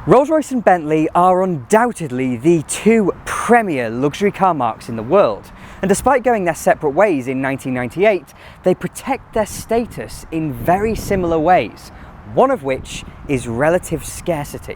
Rolls-Royce and Bentley are undoubtedly the two premier luxury car marques in the world, and despite going their separate ways in 1998, they protect their status in very similar ways, one of which is relative scarcity.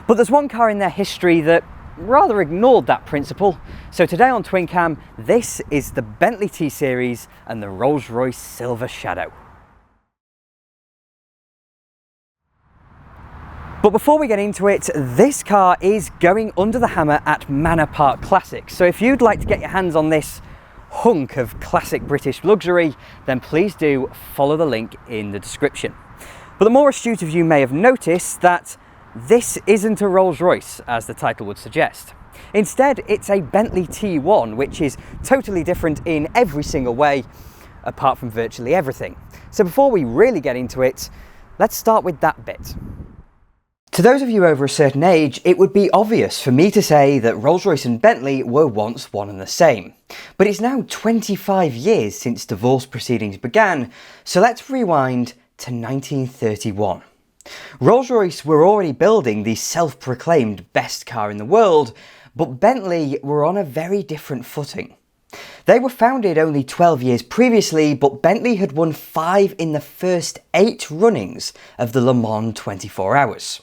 But there's one car in their history that rather ignored that principle, so today on TwinCam, this is the Bentley T-Series and the Rolls-Royce Silver Shadow. But before we get into it, this car is going under the hammer at Manor Park Classics. So if you'd like to get your hands on this hunk of classic British luxury, then please do follow the link in the description. But the more astute of you may have noticed that this isn't a Rolls-Royce, as the title would suggest. Instead, it's a Bentley T1, which is totally different in every single way, apart from virtually everything. So before we really get into it, let's start with that bit. To those of you over a certain age, it would be obvious for me to say that Rolls-Royce and Bentley were once one and the same. But it's now 25 years since divorce proceedings began, so let's rewind to 1931. Rolls-Royce were already building the self-proclaimed best car in the world, but Bentley were on a very different footing. They were founded only 12 years previously, but Bentley had won 5 in the first 8 runnings of the Le Mans 24 Hours.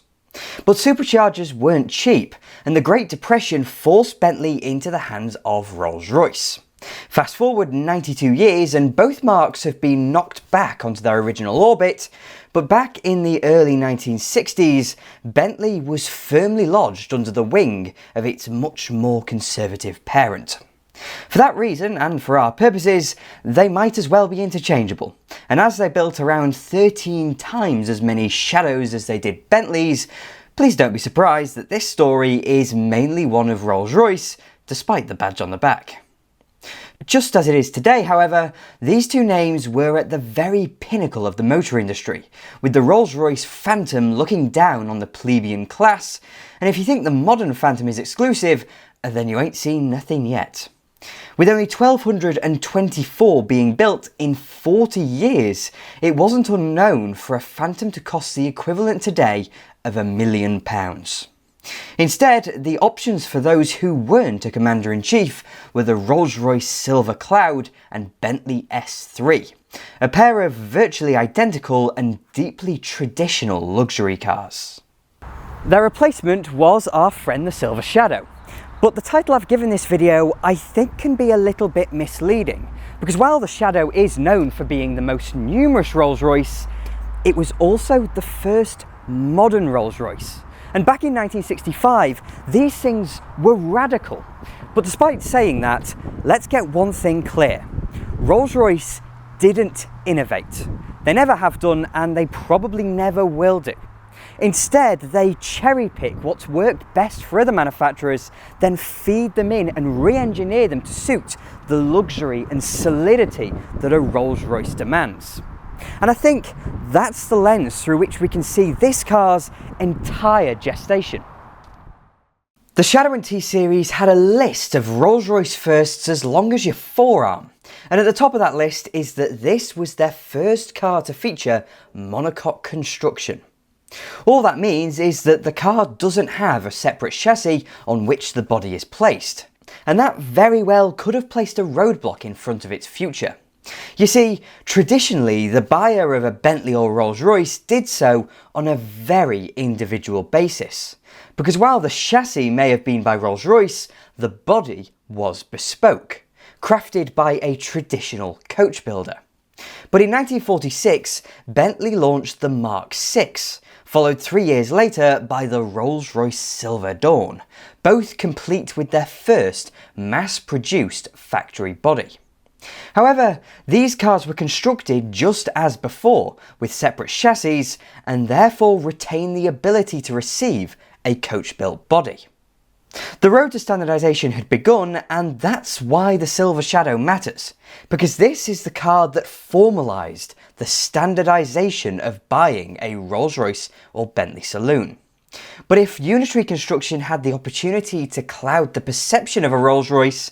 But superchargers weren't cheap, and the Great Depression forced Bentley into the hands of Rolls-Royce. Fast forward 92 years and both marques have been knocked back onto their original orbit, but back in the early 1960s, Bentley was firmly lodged under the wing of its much more conservative parent. For that reason, and for our purposes, they might as well be interchangeable. And as they built around 13 times as many Shadows as they did Bentleys, please don't be surprised that this story is mainly one of Rolls-Royce, despite the badge on the back. Just as it is today, however, these two names were at the very pinnacle of the motor industry, with the Rolls-Royce Phantom looking down on the plebeian class, and if you think the modern Phantom is exclusive, then you ain't seen nothing yet. With only 1,224 being built in 40 years, it wasn't unknown for a Phantom to cost the equivalent today of £1 million. Instead, the options for those who weren't a Commander-in-Chief were the Rolls-Royce Silver Cloud and Bentley S3, a pair of virtually identical and deeply traditional luxury cars. Their replacement was our friend the Silver Shadow. But the title I've given this video I think can be a little bit misleading, because while the Shadow is known for being the most numerous Rolls-Royce, it was also the first modern Rolls-Royce. And back in 1965, these things were radical. But despite saying that, let's get one thing clear. Rolls-Royce didn't innovate. They never have done, and they probably never will do. Instead, they cherry-pick what's worked best for other manufacturers, then feed them in and re-engineer them to suit the luxury and solidity that a Rolls-Royce demands. And I think that's the lens through which we can see this car's entire gestation. The Shadow and T-Series had a list of Rolls-Royce firsts as long as your forearm. And at the top of that list is that this was their first car to feature monocoque construction. All that means is that the car doesn't have a separate chassis on which the body is placed, and that very well could have placed a roadblock in front of its future. You see, traditionally the buyer of a Bentley or Rolls-Royce did so on a very individual basis, because while the chassis may have been by Rolls-Royce, the body was bespoke, crafted by a traditional coach builder. But in 1946, Bentley launched the Mark VI, followed 3 years later by the Rolls-Royce Silver Dawn, both complete with their first mass-produced factory body. However, these cars were constructed just as before, with separate chassis, and therefore retain the ability to receive a coach-built body. The road to standardisation had begun, and that's why the Silver Shadow matters, because this is the car that formalised the standardisation of buying a Rolls-Royce or Bentley saloon. But if unitary construction had the opportunity to cloud the perception of a Rolls-Royce,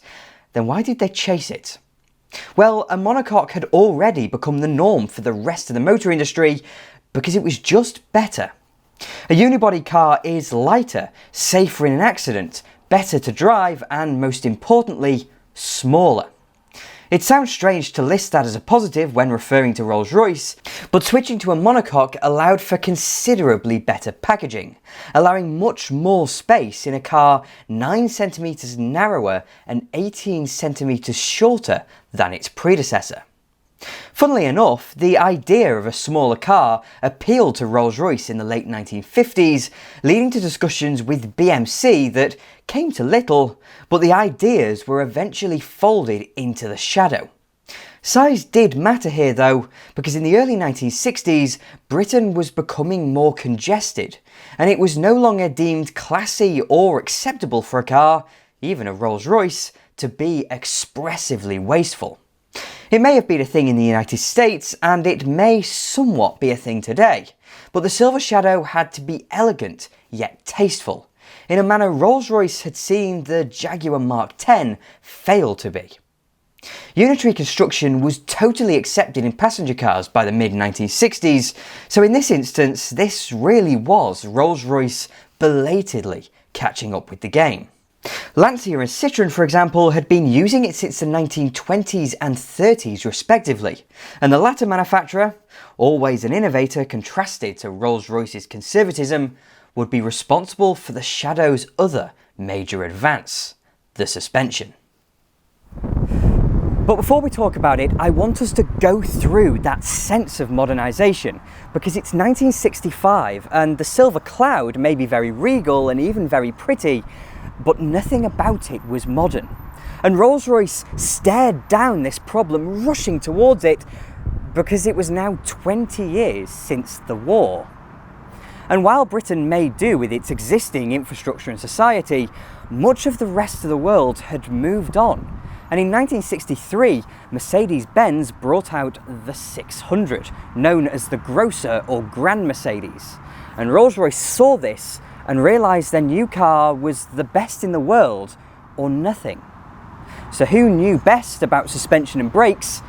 then why did they chase it? Well, a monocoque had already become the norm for the rest of the motor industry because it was just better. A unibody car is lighter, safer in an accident, better to drive, and most importantly, smaller. It sounds strange to list that as a positive when referring to Rolls-Royce, but switching to a monocoque allowed for considerably better packaging, allowing much more space in a car 9 centimetres narrower and 18 centimetres shorter than its predecessor. Funnily enough, the idea of a smaller car appealed to Rolls-Royce in the late 1950s, leading to discussions with BMC that came to little, but the ideas were eventually folded into the shadow. Size did matter here though, because in the early 1960s, Britain was becoming more congested, and it was no longer deemed classy or acceptable for a car, even a Rolls-Royce, to be expressively wasteful. It may have been a thing in the United States, and it may somewhat be a thing today, but the Silver Shadow had to be elegant, yet tasteful, in a manner Rolls-Royce had seen the Jaguar Mark X fail to be. Unitary construction was totally accepted in passenger cars by the mid-1960s, so in this instance, this really was Rolls-Royce belatedly catching up with the game. Lancia and Citroen, for example, had been using it since the 1920s and 30s respectively, and the latter manufacturer, always an innovator contrasted to Rolls-Royce's conservatism, would be responsible for the Shadow's other major advance, the suspension. But before we talk about it, I want us to go through that sense of modernisation, because it's 1965 and the Silver Cloud may be very regal and even very pretty, but nothing about it was modern. And Rolls-Royce stared down this problem, rushing towards it, because it was now 20 years since the war. And while Britain made do with its existing infrastructure and society, much of the rest of the world had moved on. And in 1963, Mercedes-Benz brought out the 600, known as the Grosser or Grand Mercedes. And Rolls-Royce saw this and realised their new car was the best in the world, or nothing. So who knew best about suspension and brakes?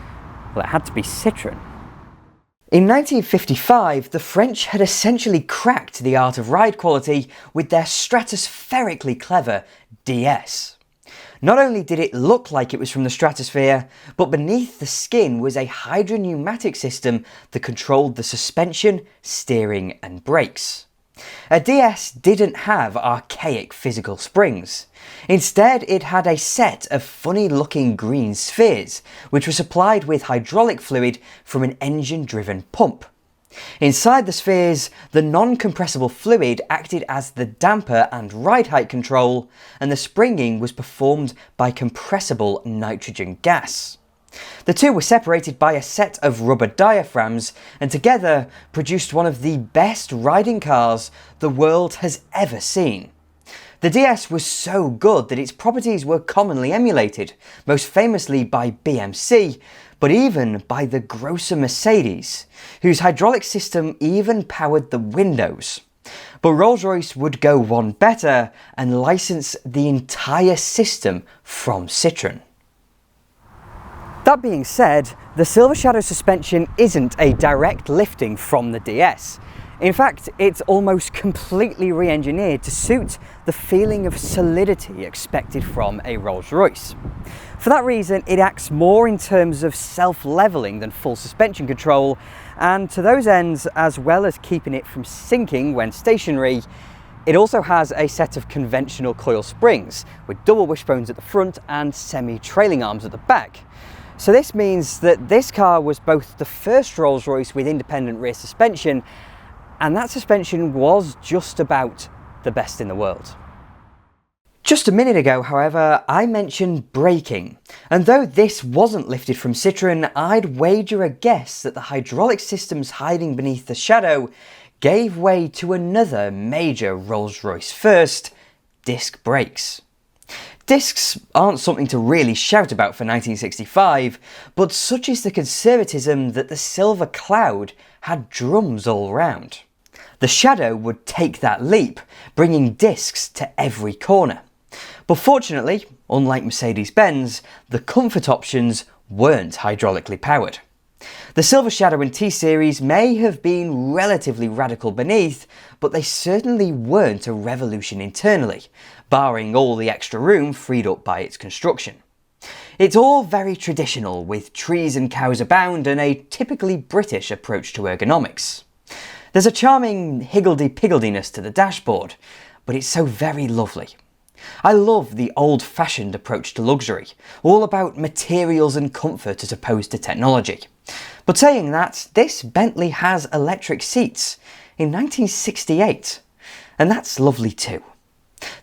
Well, it had to be Citroen. In 1955, the French had essentially cracked the art of ride quality with their stratospherically clever DS. Not only did it look like it was from the stratosphere, but beneath the skin was a hydropneumatic system that controlled the suspension, steering and brakes. A DS didn't have archaic physical springs. Instead, it had a set of funny-looking green spheres, which were supplied with hydraulic fluid from an engine-driven pump. Inside the spheres, the non-compressible fluid acted as the damper and ride height control, and the springing was performed by compressible nitrogen gas. The two were separated by a set of rubber diaphragms and together produced one of the best riding cars the world has ever seen. The DS was so good that its properties were commonly emulated, most famously by BMC, but even by the Grosser Mercedes, whose hydraulic system even powered the windows. But Rolls-Royce would go one better and license the entire system from Citroen. That being said, the Silver Shadow suspension isn't a direct lifting from the DS. In fact, it's almost completely re-engineered to suit the feeling of solidity expected from a Rolls-Royce. For that reason, it acts more in terms of self-leveling than full suspension control, and to those ends, as well as keeping it from sinking when stationary, it also has a set of conventional coil springs with double wishbones at the front and semi-trailing arms at the back. So this means that this car was both the first Rolls-Royce with independent rear suspension, and that suspension was just about the best in the world. Just a minute ago, however, I mentioned braking, and though this wasn't lifted from Citroen, I'd wager a guess that the hydraulic systems hiding beneath the Shadow gave way to another major Rolls-Royce first, disc brakes. Discs aren't something to really shout about for 1965, but such is the conservatism that the Silver Cloud had drums all round. The Shadow would take that leap, bringing discs to every corner. But fortunately, unlike Mercedes-Benz, the comfort options weren't hydraulically powered. The Silver Shadow and T-Series may have been relatively radical beneath, but they certainly weren't a revolution internally, barring all the extra room freed up by its construction. It's all very traditional, with trees and cows abound and a typically British approach to ergonomics. There's a charming higgledy-pigglediness to the dashboard, but it's so very lovely. I love the old-fashioned approach to luxury, all about materials and comfort as opposed to technology. But saying that, this Bentley has electric seats in 1968, and that's lovely too.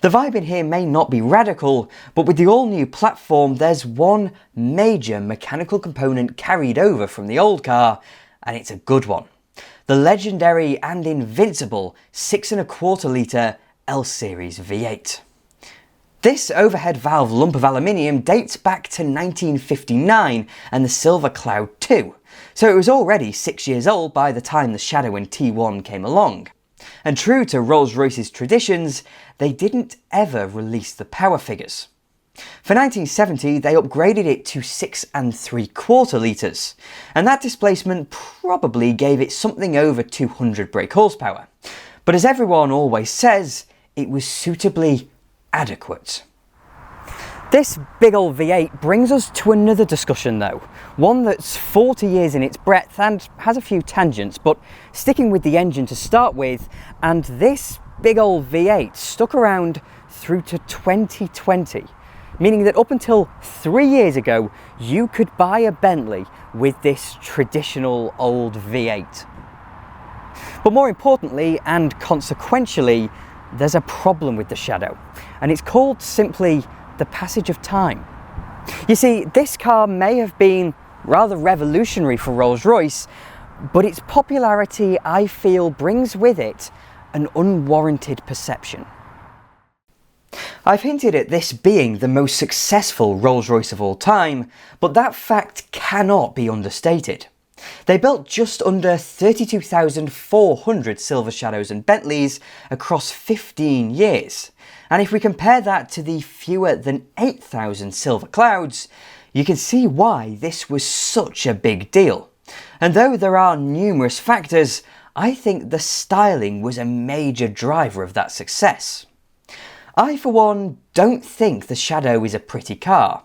The vibe in here may not be radical, but with the all-new platform there's one major mechanical component carried over from the old car, and it's a good one. The legendary and invincible 6.25 litre L-Series V8. This overhead valve lump of aluminium dates back to 1959 and the Silver Cloud too, so it was already 6 years old by the time the Shadow and T1 came along. And true to Rolls-Royce's traditions, they didn't ever release the power figures. For 1970 they upgraded it to 6.75 litres, and that displacement probably gave it something over 200 brake horsepower. But as everyone always says, it was suitably adequate. This big old V8 brings us to another discussion though, one that's 40 years in its breadth and has a few tangents, but sticking with the engine to start with, and this big old V8 stuck around through to 2020, meaning that up until 3 years ago you could buy a Bentley with this traditional old V8. But more importantly and consequentially, there's a problem with the Shadow, and it's called simply the passage of time. You see, this car may have been rather revolutionary for Rolls-Royce, but its popularity, I feel, brings with it an unwarranted perception. I've hinted at this being the most successful Rolls-Royce of all time, but that fact cannot be understated. They built just under 32,400 Silver Shadows and Bentleys across 15 years, and if we compare that to the fewer than 8,000 Silver Clouds, you can see why this was such a big deal. And though there are numerous factors, I think the styling was a major driver of that success. I, for one, don't think the Shadow is a pretty car.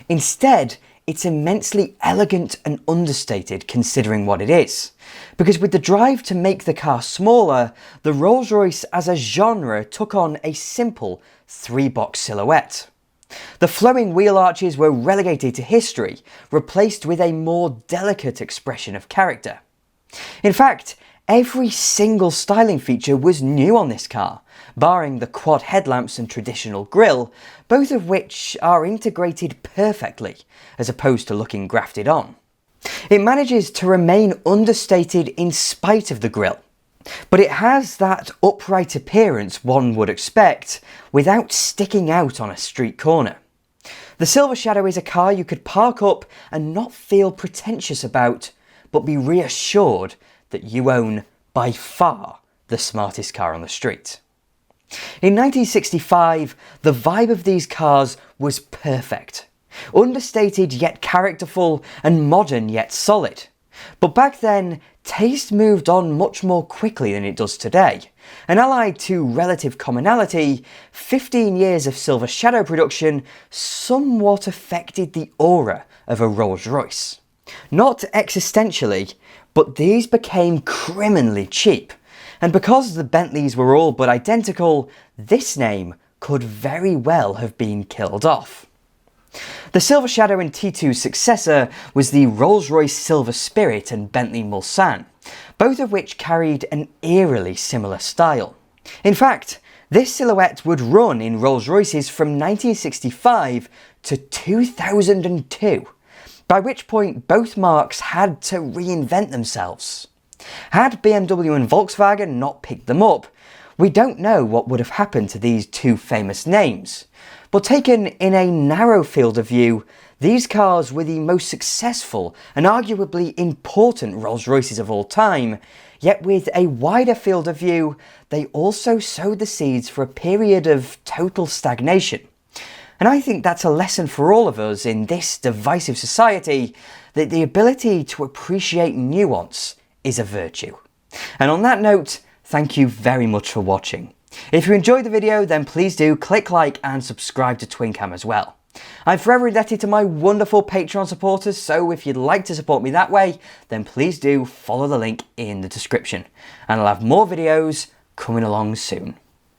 Instead, it's immensely elegant and understated considering what it is. Because with the drive to make the car smaller, the Rolls-Royce as a genre took on a simple 3-box silhouette. The flowing wheel arches were relegated to history, replaced with a more delicate expression of character. In fact, every single styling feature was new on this car, barring the quad headlamps and traditional grille, both of which are integrated perfectly, as opposed to looking grafted on. It manages to remain understated in spite of the grille, but it has that upright appearance one would expect, without sticking out on a street corner. The Silver Shadow is a car you could park up and not feel pretentious about, but be reassured that you own, by far, the smartest car on the street. In 1965, the vibe of these cars was perfect. Understated yet characterful, and modern yet solid. But back then, taste moved on much more quickly than it does today, and allied to relative commonality, 15 years of Silver Shadow production somewhat affected the aura of a Rolls-Royce. Not existentially, but these became criminally cheap, and because the Bentleys were all but identical, this name could very well have been killed off. The Silver Shadow and T2's successor was the Rolls-Royce Silver Spirit and Bentley Mulsanne, both of which carried an eerily similar style. In fact, this silhouette would run in Rolls-Royces from 1965 to 2002, by which point both marques had to reinvent themselves. Had BMW and Volkswagen not picked them up, we don't know what would have happened to these two famous names. But taken in a narrow field of view, these cars were the most successful and arguably important Rolls-Royces of all time, yet with a wider field of view, they also sowed the seeds for a period of total stagnation. And I think that's a lesson for all of us in this divisive society, that the ability to appreciate nuance is a virtue. And on that note, thank you very much for watching. If you enjoyed the video, then please do click like and subscribe to TwinCam as well. I'm forever indebted to my wonderful Patreon supporters, so if you'd like to support me that way, then please do follow the link in the description. And I'll have more videos coming along soon.